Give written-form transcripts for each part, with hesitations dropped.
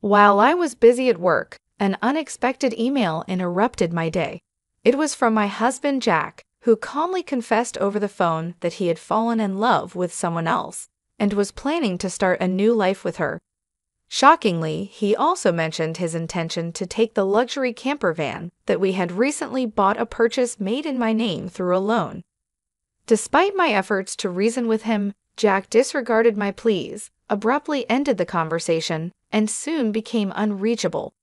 While I was busy at work, an unexpected email interrupted my day. It was from my husband Jack, who calmly confessed over the phone that he had fallen in love with someone else and was planning to start a new life with her. Shockingly, he also mentioned his intention to take the luxury camper van that we had recently bought, a purchase made in my name through a loan. Despite my efforts to reason with him, Jack disregarded my pleas, abruptly ended the conversation, and soon became unreachable.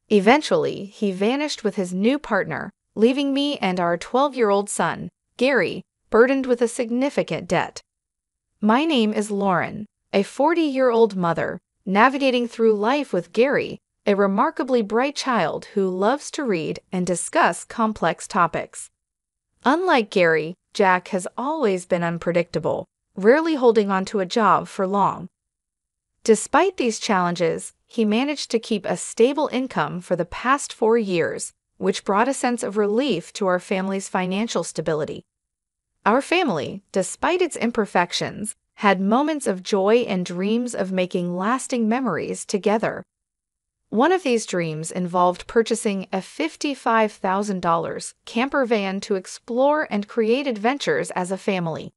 Eventually, he vanished with his new partner, leaving me and our 12-year-old son, Gary, burdened with a significant debt. My name is Lauren, a 40-year-old mother, navigating through life with Gary, a remarkably bright child who loves to read and discuss complex topics. Unlike Gary, Jack has always been unpredictable, rarely holding on to a job for long. Despite these challenges, he managed to keep a stable income for the past 4 years, which brought a sense of relief to our family's financial stability. Our family, despite its imperfections, had moments of joy and dreams of making lasting memories together. One of these dreams involved purchasing a $55,000 camper van to explore and create adventures as a family.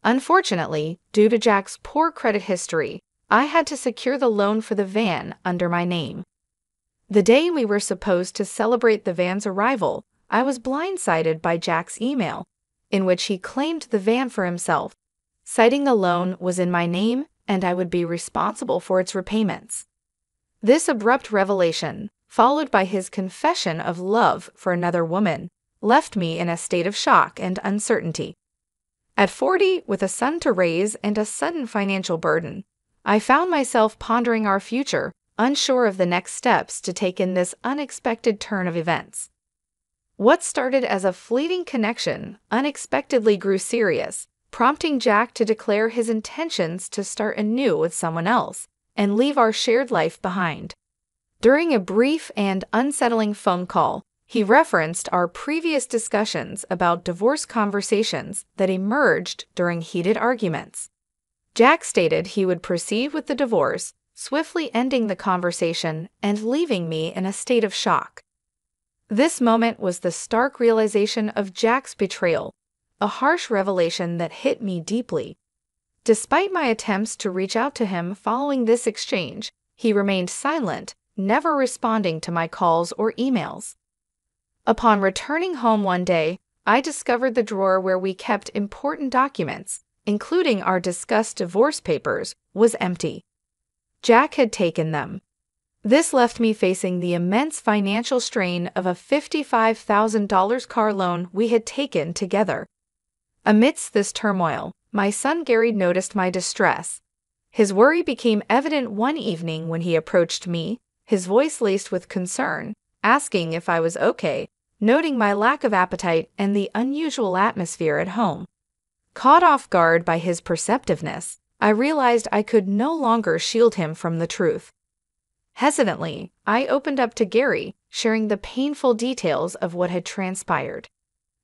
Unfortunately, due to Jack's poor credit history, I had to secure the loan for the van under my name. The day we were supposed to celebrate the van's arrival, I was blindsided by Jack's email, in which he claimed the van for himself, citing the loan was in my name and I would be responsible for its repayments. This abrupt revelation, followed by his confession of love for another woman, left me in a state of shock and uncertainty. At 40, with a son to raise and a sudden financial burden, I found myself pondering our future, unsure of the next steps to take in this unexpected turn of events. What started as a fleeting connection unexpectedly grew serious, prompting Jack to declare his intentions to start anew with someone else and leave our shared life behind. During a brief and unsettling phone call, he referenced our previous discussions about divorce conversations that emerged during heated arguments. Jack stated he would proceed with the divorce, swiftly ending the conversation and leaving me in a state of shock. This moment was the stark realization of Jack's betrayal, a harsh revelation that hit me deeply. Despite my attempts to reach out to him following this exchange, he remained silent, never responding to my calls or emails. Upon returning home one day, I discovered the drawer where we kept important documents, including our discussed divorce papers, was empty. Jack had taken them. This left me facing the immense financial strain of a $55,000 car loan we had taken together. Amidst this turmoil, my son Gary noticed my distress. His worry became evident one evening when he approached me, his voice laced with concern, asking if I was okay, noting my lack of appetite and the unusual atmosphere at home. Caught off guard by his perceptiveness, I realized I could no longer shield him from the truth. Hesitantly, I opened up to Gary, sharing the painful details of what had transpired.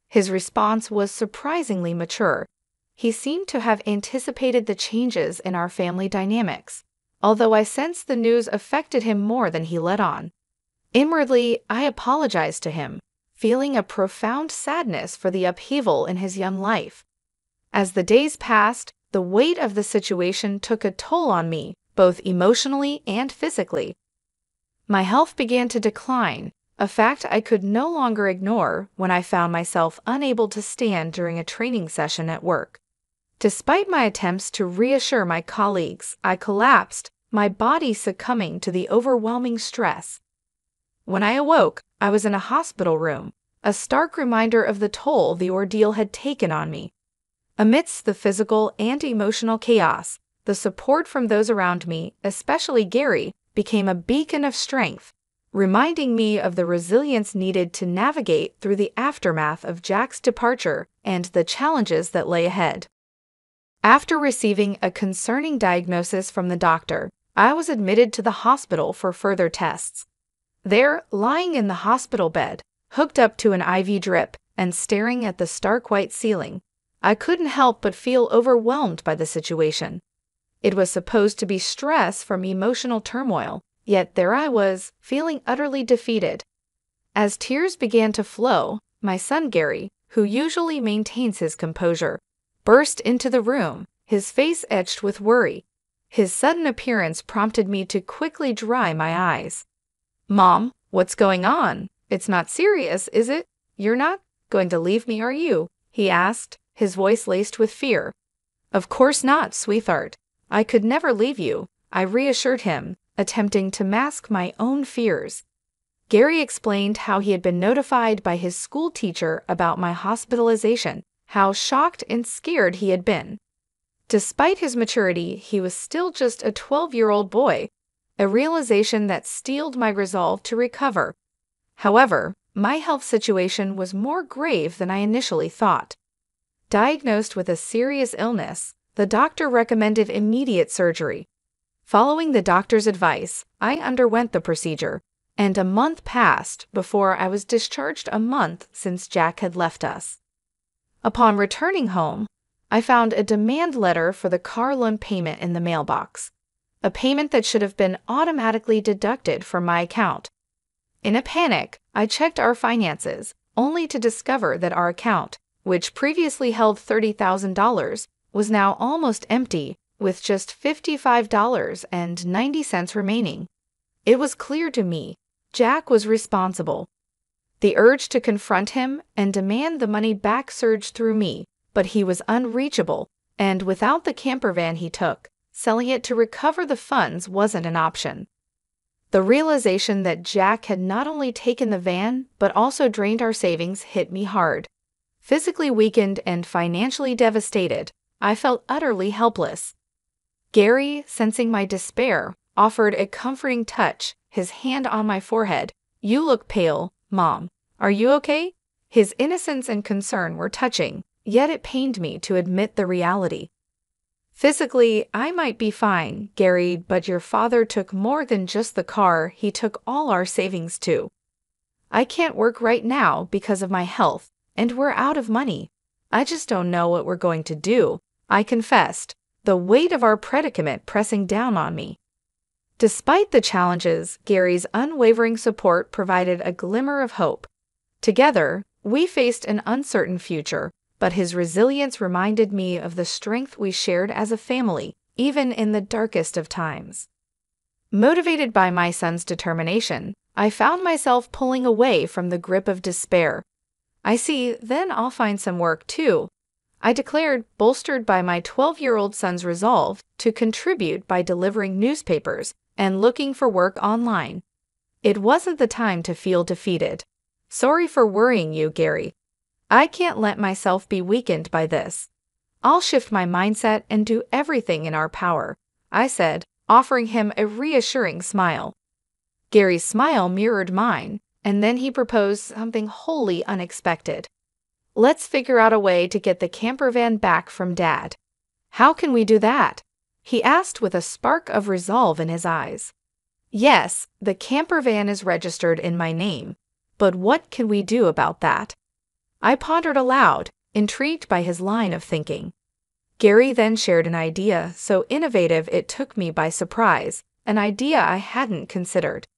His response was surprisingly mature. He seemed to have anticipated the changes in our family dynamics, although I sensed the news affected him more than he let on. Inwardly, I apologized to him, feeling a profound sadness for the upheaval in his young life. As the days passed, the weight of the situation took a toll on me, both emotionally and physically. My health began to decline, a fact I could no longer ignore when I found myself unable to stand during a training session at work. Despite my attempts to reassure my colleagues, I collapsed, my body succumbing to the overwhelming stress. When I awoke, I was in a hospital room, a stark reminder of the toll the ordeal had taken on me. Amidst the physical and emotional chaos, the support from those around me, especially Gary, became a beacon of strength, reminding me of the resilience needed to navigate through the aftermath of Jack's departure and the challenges that lay ahead. After receiving a concerning diagnosis from the doctor, I was admitted to the hospital for further tests. There, lying in the hospital bed, hooked up to an IV drip and staring at the stark white ceiling, I couldn't help but feel overwhelmed by the situation. It was supposed to be stress from emotional turmoil, Yet there I was, feeling utterly defeated. As tears began to flow, my son Gary, who usually maintains his composure, burst into the room, his face etched with worry. His sudden appearance prompted me to quickly dry my eyes. "Mom, what's going on? It's not serious, is it? You're not going to leave me, are you?" he asked, his voice laced with fear. "Of course not, sweetheart. I could never leave you," I reassured him, attempting to mask my own fears. Gary explained how he had been notified by his school teacher about my hospitalization, how shocked and scared he had been. Despite his maturity, he was still just a 12-year-old boy, a realization that steeled my resolve to recover. However, my health situation was more grave than I initially thought. Diagnosed with a serious illness, the doctor recommended immediate surgery. Following the doctor's advice, I underwent the procedure, and a month passed before I was discharged a month since Jack had left us. Upon returning home, I found a demand letter for the car loan payment in the mailbox, a payment that should have been automatically deducted from my account. In a panic, I checked our finances, only to discover that our account, which previously held $30,000, was now almost empty, with just $55.90 remaining. It was clear to me Jack was responsible. The urge to confront him and demand the money back surged through me, but he was unreachable, and without the camper van he took, selling it to recover the funds wasn't an option. The realization that Jack had not only taken the van, but also drained our savings hit me hard. Physically weakened and financially devastated, I felt utterly helpless. Gary, sensing my despair, offered a comforting touch, his hand on my forehead. "You look pale, Mom. Are you okay?" His innocence and concern were touching, yet it pained me to admit the reality. "Physically, I might be fine, Gary, but your father took more than just the car, he took all our savings too. I can't work right now because of my health, and we're out of money. I just don't know what we're going to do," I confessed, the weight of our predicament pressing down on me. Despite the challenges, Gary's unwavering support provided a glimmer of hope. Together, we faced an uncertain future, but his resilience reminded me of the strength we shared as a family, even in the darkest of times. Motivated by my son's determination, I found myself pulling away from the grip of despair. "I see, then I'll find some work too," I declared, bolstered by my 12-year-old son's resolve to contribute by delivering newspapers and looking for work online. It wasn't the time to feel defeated. "Sorry for worrying you, Gary. I can't let myself be weakened by this. I'll shift my mindset and do everything in our power," I said, offering him a reassuring smile. Gary's smile mirrored mine, and then he proposed something wholly unexpected. "Let's figure out a way to get the camper van back from Dad." "How can we do that?" he asked with a spark of resolve in his eyes. "Yes, the camper van is registered in my name, but what can we do about that?" I pondered aloud, intrigued by his line of thinking. Gary then shared an idea so innovative it took me by surprise, an idea I hadn't considered.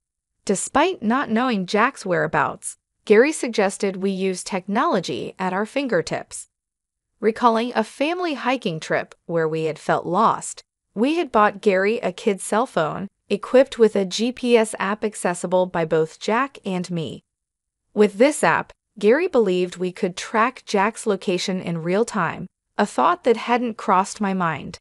Despite not knowing Jack's whereabouts, Gary suggested we use technology at our fingertips. Recalling a family hiking trip where we had felt lost, we had bought Gary a kid's cell phone equipped with a GPS app accessible by both Jack and me. With this app, Gary believed we could track Jack's location in real time, a thought that hadn't crossed my mind.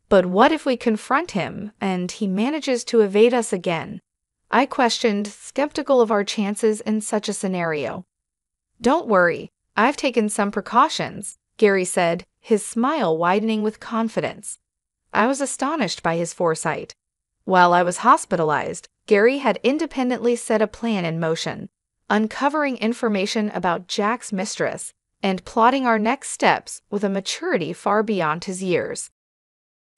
But what if we confront him and he manages to evade us again? I questioned, skeptical of our chances in such a scenario. "Don't worry, I've taken some precautions," Gary said, his smile widening with confidence. I was astonished by his foresight. While I was hospitalized, Gary had independently set a plan in motion, uncovering information about Jack's mistress and plotting our next steps with a maturity far beyond his years.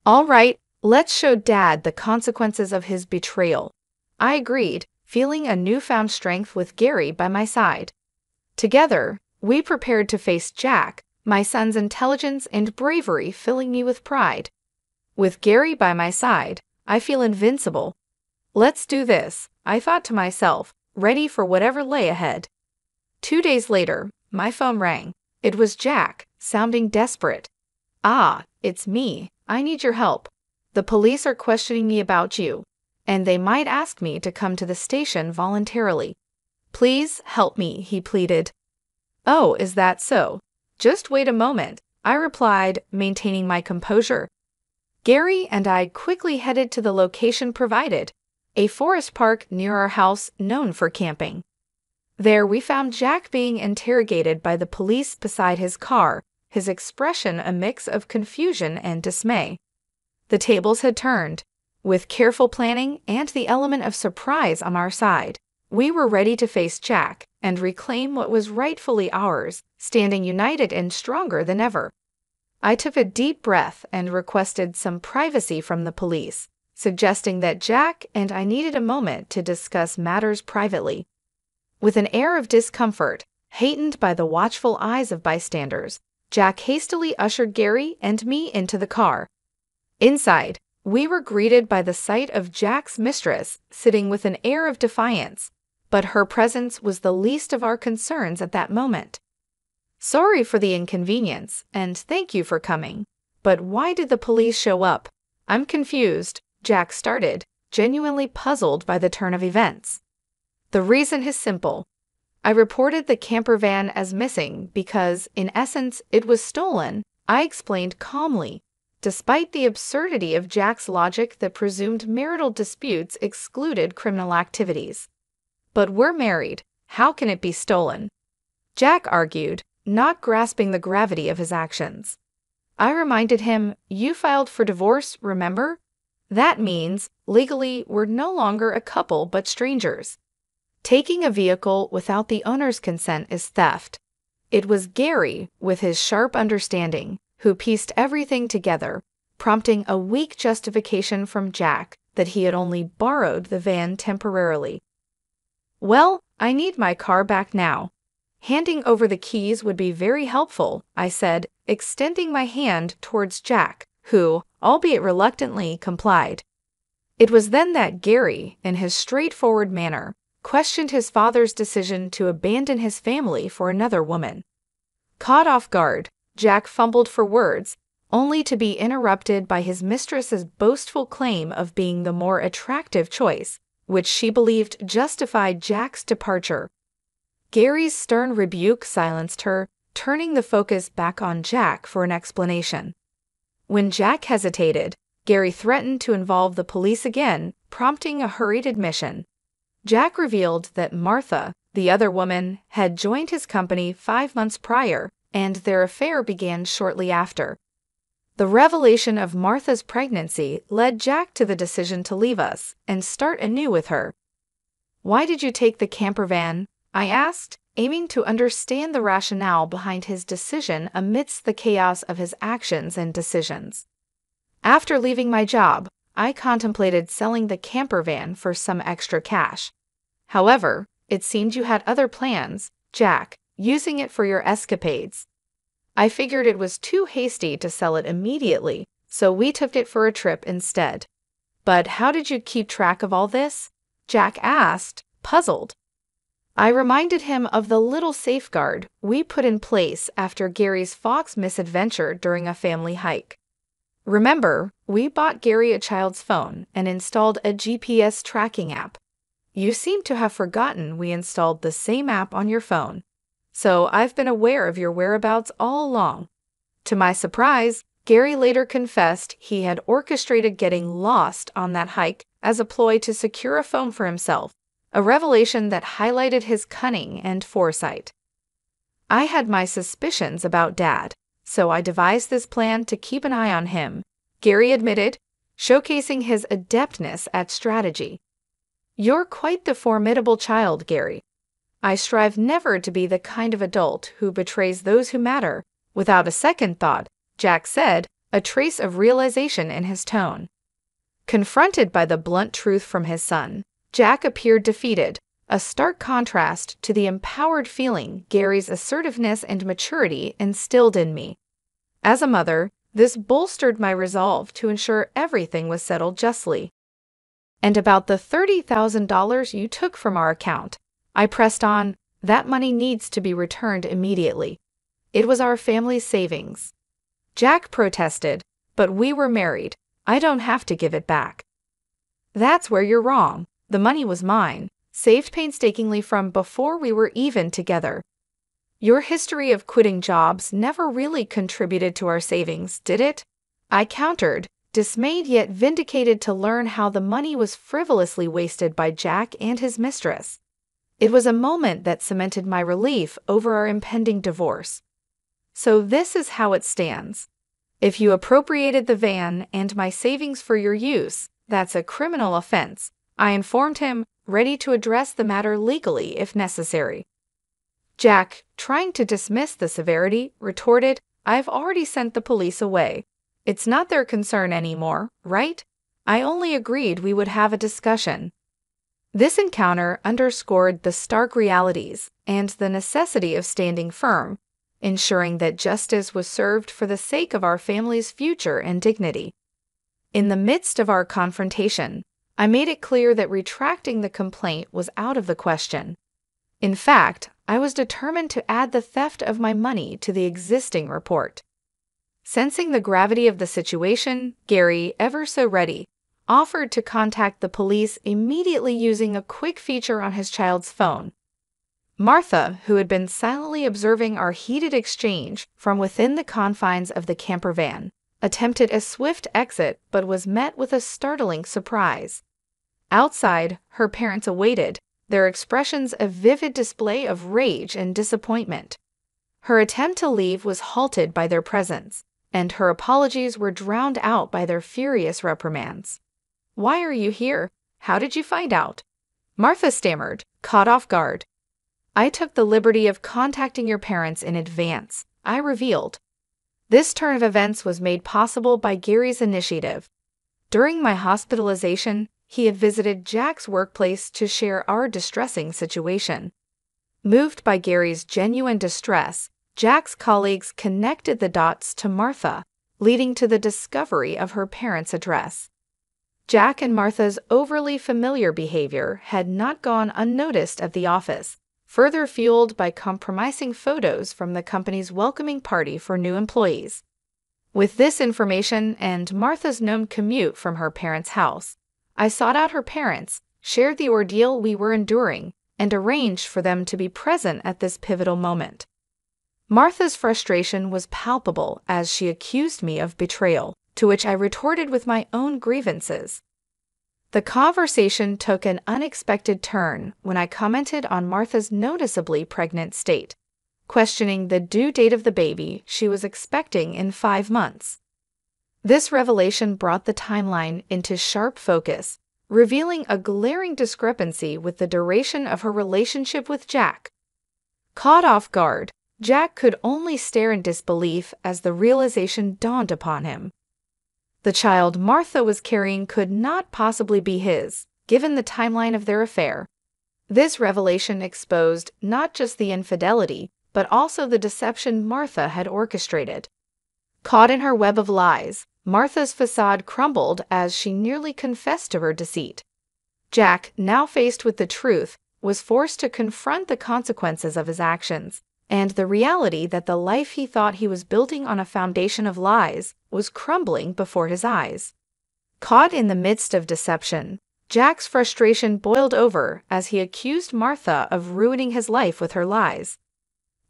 "All right, let's show Dad the consequences of his betrayal," I agreed, feeling a newfound strength with Gary by my side. Together, we prepared to face Jack, my son's intelligence and bravery filling me with pride. With Gary by my side, I feel invincible. Let's do this, I thought to myself, ready for whatever lay ahead. 2 days later, my phone rang. It was Jack, sounding desperate. "Ah, it's me. I need your help. The police are questioning me about you, and they might ask me to come to the station voluntarily. Please help me," he pleaded. "Oh, is that so? Just wait a moment," I replied, maintaining my composure. Gary and I quickly headed to the location provided, a forest park near our house known for camping. There we found Jack being interrogated by the police beside his car, his expression a mix of confusion and dismay. The tables had turned. With careful planning and the element of surprise on our side, we were ready to face Jack and reclaim what was rightfully ours, standing united and stronger than ever. I took a deep breath and requested some privacy from the police, suggesting that Jack and I needed a moment to discuss matters privately. With an air of discomfort, heightened by the watchful eyes of bystanders, Jack hastily ushered Gary and me into the car. Inside, we were greeted by the sight of Jack's mistress sitting with an air of defiance, but her presence was the least of our concerns at that moment. "Sorry for the inconvenience, and thank you for coming. But why did the police show up? I'm confused," Jack started, genuinely puzzled by the turn of events. "The reason is simple. I reported the camper van as missing because, in essence, it was stolen," I explained calmly, despite the absurdity of Jack's logic that presumed marital disputes excluded criminal activities. "But we're married. How can it be stolen?" Jack argued, not grasping the gravity of his actions. I reminded him, "You filed for divorce, remember? That means, legally, we're no longer a couple but strangers. Taking a vehicle without the owner's consent is theft." It was Gary, with his sharp understanding, who pieced everything together, prompting a weak justification from Jack that he had only borrowed the van temporarily. "Well, I need my car back now. Handing over the keys would be very helpful," I said, extending my hand towards Jack, who, albeit reluctantly, complied. It was then that Gary, in his straightforward manner, questioned his father's decision to abandon his family for another woman. Caught off guard, Jack fumbled for words, only to be interrupted by his mistress's boastful claim of being the more attractive choice, which she believed justified Jack's departure. Gary's stern rebuke silenced her, turning the focus back on Jack for an explanation. When Jack hesitated, Gary threatened to involve the police again, prompting a hurried admission. Jack revealed that Martha, the other woman, had joined his company 5 months prior, and their affair began shortly after. The revelation of Martha's pregnancy led Jack to the decision to leave us and start anew with her. "Why did you take the camper van?" I asked, aiming to understand the rationale behind his decision amidst the chaos of his actions and decisions. "After leaving my job, I contemplated selling the camper van for some extra cash. However, it seemed you had other plans, Jack, using it for your escapades. I figured it was too hasty to sell it immediately, so we took it for a trip instead." "But how did you keep track of all this?" Jack asked, puzzled. I reminded him of the little safeguard we put in place after Gary's fox misadventure during a family hike. "Remember, we bought Gary a child's phone and installed a GPS tracking app. You seem to have forgotten we installed the same app on your phone. So I've been aware of your whereabouts all along." To my surprise, Gary later confessed he had orchestrated getting lost on that hike as a ploy to secure a phone for himself, a revelation that highlighted his cunning and foresight. I had my suspicions about Dad, so I devised this plan to keep an eye on him, Gary admitted, showcasing his adeptness at strategy. "You're quite the formidable child, Gary. I strive never to be the kind of adult who betrays those who matter." Without a second thought, Jack said, a trace of realization in his tone. Confronted by the blunt truth from his son, Jack appeared defeated, a stark contrast to the empowered feeling Gary's assertiveness and maturity instilled in me. As a mother, this bolstered my resolve to ensure everything was settled justly. And about the $30,000 you took from our account. I pressed on. That money needs to be returned immediately. It was our family's savings. Jack protested, but we were married. I don't have to give it back. That's where you're wrong. The money was mine, saved painstakingly from before we were even together. Your history of quitting jobs never really contributed to our savings, did it? I countered, dismayed yet vindicated to learn how the money was frivolously wasted by Jack and his mistress. It was a moment that cemented my relief over our impending divorce. So this is how it stands. If you appropriated the van and my savings for your use, that's a criminal offense, I informed him, ready to address the matter legally if necessary. Jack, trying to dismiss the severity, retorted, I've already sent the police away. It's not their concern anymore, right? I only agreed we would have a discussion. This encounter underscored the stark realities and the necessity of standing firm, ensuring that justice was served for the sake of our family's future and dignity. In the midst of our confrontation, I made it clear that retracting the complaint was out of the question. In fact, I was determined to add the theft of my money to the existing report. Sensing the gravity of the situation, Gary, ever so ready, offered to contact the police immediately using a quick feature on his child's phone. Martha, who had been silently observing our heated exchange from within the confines of the camper van, attempted a swift exit but was met with a startling surprise. Outside, her parents awaited, their expressions a vivid display of rage and disappointment. Her attempt to leave was halted by their presence, and her apologies were drowned out by their furious reprimands. Why are you here? How did you find out? Martha stammered, caught off guard. I took the liberty of contacting your parents in advance, I revealed. This turn of events was made possible by Gary's initiative. During my hospitalization, he had visited Jack's workplace to share our distressing situation. Moved by Gary's genuine distress, Jack's colleagues connected the dots to Martha, leading to the discovery of her parents' address. Jack and Martha's overly familiar behavior had not gone unnoticed at the office, further fueled by compromising photos from the company's welcoming party for new employees. With this information and Martha's known commute from her parents' house, I sought out her parents, shared the ordeal we were enduring, and arranged for them to be present at this pivotal moment. Martha's frustration was palpable as she accused me of betrayal, to which I retorted with my own grievances. The conversation took an unexpected turn when I commented on Martha's noticeably pregnant state, questioning the due date of the baby she was expecting in 5 months. This revelation brought the timeline into sharp focus, revealing a glaring discrepancy with the duration of her relationship with Jack. Caught off guard, Jack could only stare in disbelief as the realization dawned upon him. The child Martha was carrying could not possibly be his, given the timeline of their affair. This revelation exposed not just the infidelity, but also the deception Martha had orchestrated. Caught in her web of lies, Martha's facade crumbled as she nearly confessed to her deceit. Jack, now faced with the truth, was forced to confront the consequences of his actions, and the reality that the life he thought he was building on a foundation of lies was crumbling before his eyes. Caught in the midst of deception, Jack's frustration boiled over as he accused Martha of ruining his life with her lies.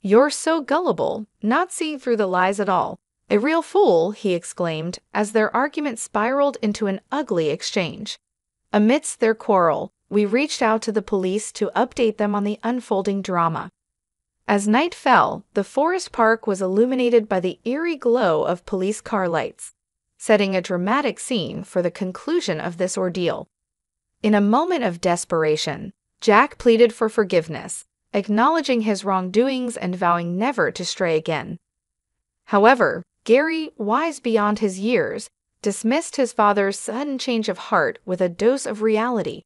"You're so gullible, not seeing through the lies at all. A real fool," he exclaimed, as their argument spiraled into an ugly exchange. Amidst their quarrel, we reached out to the police to update them on the unfolding drama. As night fell, the forest park was illuminated by the eerie glow of police car lights, setting a dramatic scene for the conclusion of this ordeal. In a moment of desperation, Jack pleaded for forgiveness, acknowledging his wrongdoings and vowing never to stray again. However, Gary, wise beyond his years, dismissed his father's sudden change of heart with a dose of reality.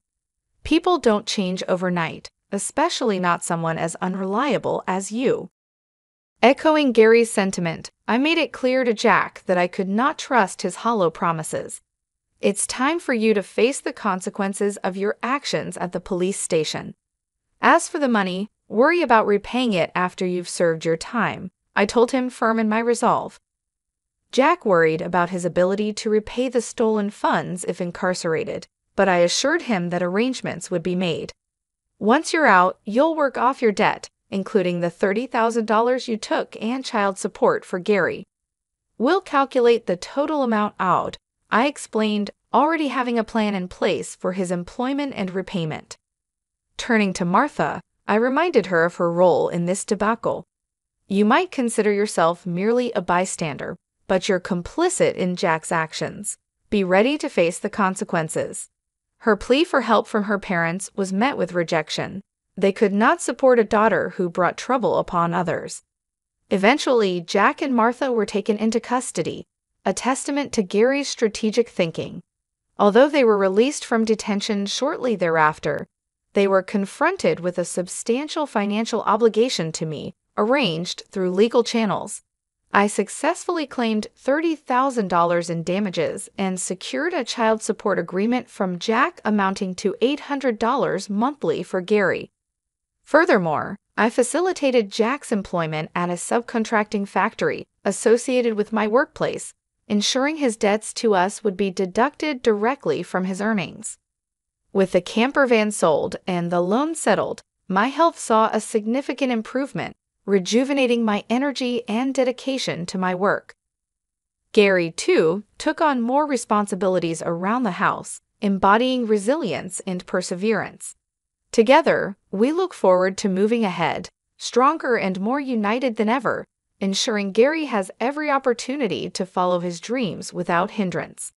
People don't change overnight, especially not someone as unreliable as you. Echoing Gary's sentiment, I made it clear to Jack that I could not trust his hollow promises. It's time for you to face the consequences of your actions at the police station. As for the money, worry about repaying it after you've served your time, I told him, firm in my resolve. Jack worried about his ability to repay the stolen funds if incarcerated, but I assured him that arrangements would be made. Once you're out, you'll work off your debt, including the $30,000 you took and child support for Gary. We'll calculate the total amount owed, I explained, already having a plan in place for his employment and repayment. Turning to Martha, I reminded her of her role in this debacle. You might consider yourself merely a bystander, but you're complicit in Jack's actions. Be ready to face the consequences. Her plea for help from her parents was met with rejection. They could not support a daughter who brought trouble upon others. Eventually, Jack and Martha were taken into custody, a testament to Gary's strategic thinking. Although they were released from detention shortly thereafter, they were confronted with a substantial financial obligation to me, arranged through legal channels. I successfully claimed $30,000 in damages and secured a child support agreement from Jack amounting to $800 monthly for Gary. Furthermore, I facilitated Jack's employment at a subcontracting factory associated with my workplace, ensuring his debts to us would be deducted directly from his earnings. With the camper van sold and the loan settled, my health saw a significant improvement, rejuvenating my energy and dedication to my work. Gary, too, took on more responsibilities around the house, embodying resilience and perseverance. Together, we look forward to moving ahead, stronger and more united than ever, ensuring Gary has every opportunity to follow his dreams without hindrance.